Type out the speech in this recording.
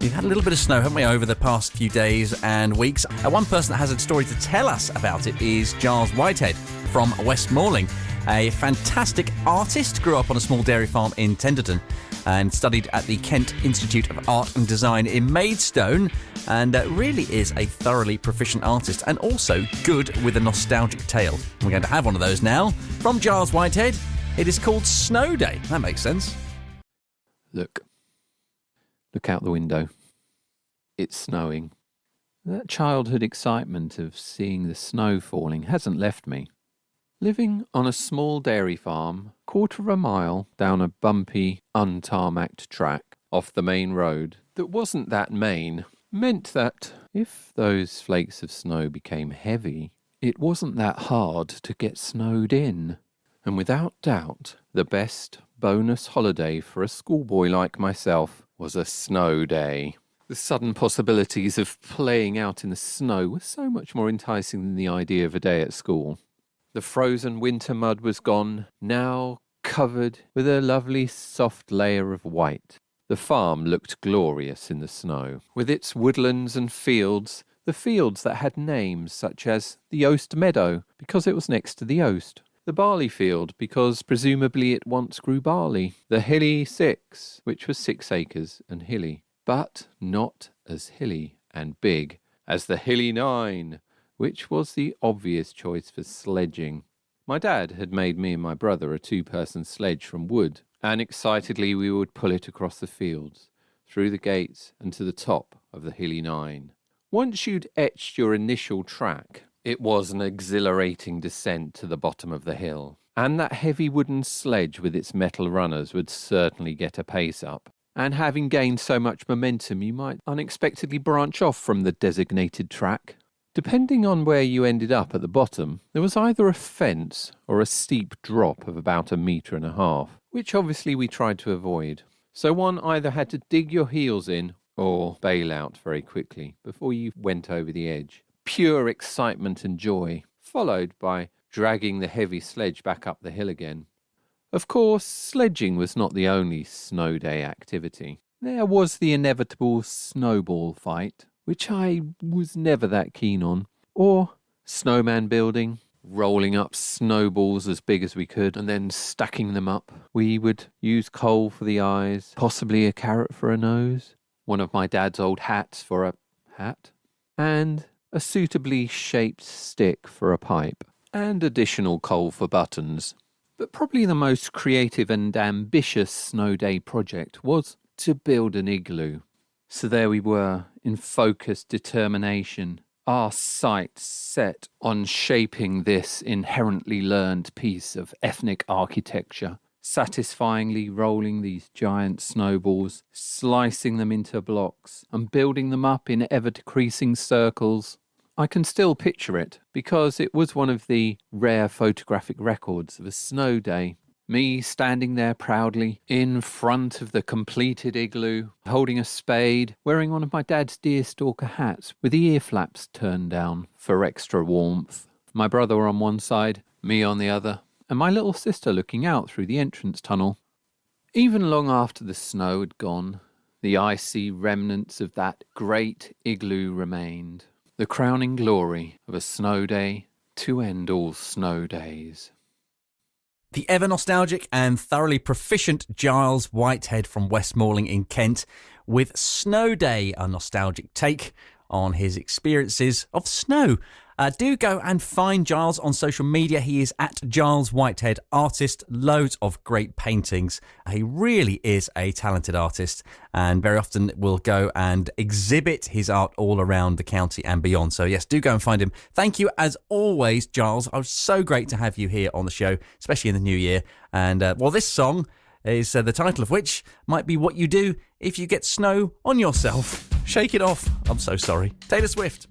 We've had a little bit of snow, haven't we, over the past few days and weeks. One person that has a story to tell us about it is Giles Whitehead from West Malling, a fantastic artist, grew up on a small dairy farm in Tenderton and studied at the Kent Institute of Art and Design in Maidstone, and really is a thoroughly proficient artist and also good with a nostalgic tale. We're going to have one of those now from Giles Whitehead. It is called Snow Day. That makes sense. Look out the window. It's snowing. That childhood excitement of seeing the snow falling hasn't left me. Living on a small dairy farm, quarter of a mile down a bumpy, untarmacked track off the main road that wasn't that main, meant that if those flakes of snow became heavy, it wasn't that hard to get snowed in. And without doubt, the best bonus holiday for a schoolboy like myself was a snow day. The sudden possibilities of playing out in the snow were so much more enticing than the idea of a day at school. The frozen winter mud was gone, now covered with a lovely soft layer of white. The farm looked glorious in the snow, with its woodlands and fields, the fields that had names such as the Oast Meadow, because it was next to the Oast, the barley field, because presumably it once grew barley, the Hilly 6, which was 6 acres and hilly, but not as hilly and big as the Hilly 9, which was the obvious choice for sledging. My dad had made me and my brother a 2-person sledge from wood, and excitedly we would pull it across the fields, through the gates and to the top of the Hilly 9. Once you'd etched your initial track, it was an exhilarating descent to the bottom of the hill, and that heavy wooden sledge with its metal runners would certainly get a pace up. And having gained so much momentum, you might unexpectedly branch off from the designated track. Depending on where you ended up at the bottom, there was either a fence or a steep drop of about 1.5 meters, which obviously we tried to avoid. So one either had to dig your heels in or bail out very quickly before you went over the edge. Pure excitement and joy, followed by dragging the heavy sledge back up the hill again. Of course, sledging was not the only snow day activity. There was the inevitable snowball fight, which I was never that keen on, or snowman building, rolling up snowballs as big as we could and then stacking them up. We would use coal for the eyes, possibly a carrot for a nose, one of my dad's old hats for a hat, and a suitably shaped stick for a pipe, and additional coal for buttons. But probably the most creative and ambitious snow day project was to build an igloo. So there we were, in focused determination, our sights set on shaping this inherently learned piece of ethnic architecture, satisfyingly rolling these giant snowballs, slicing them into blocks, and building them up in ever-decreasing circles. I can still picture it, because it was one of the rare photographic records of a snow day. Me standing there proudly, in front of the completed igloo, holding a spade, wearing one of my dad's deerstalker hats with the ear flaps turned down for extra warmth. My brother on one side, me on the other, and my little sister looking out through the entrance tunnel. Even long after the snow had gone, the icy remnants of that great igloo remained. The crowning glory of a snow day to end all snow days. The ever-nostalgic and thoroughly proficient Giles Whitehead from West Malling in Kent with Snow Day, a nostalgic take on his experiences of snow. Do go and find Giles on social media. He is at Giles Whitehead Artist. Loads of great paintings. He really is a talented artist and very often will go and exhibit his art all around the county and beyond. So yes, do go and find him. Thank you as always, Giles. It was so great to have you here on the show, especially in the new year. And this song is the title of which might be what you do if you get snow on yourself. Shake it off. I'm so sorry. Taylor Swift.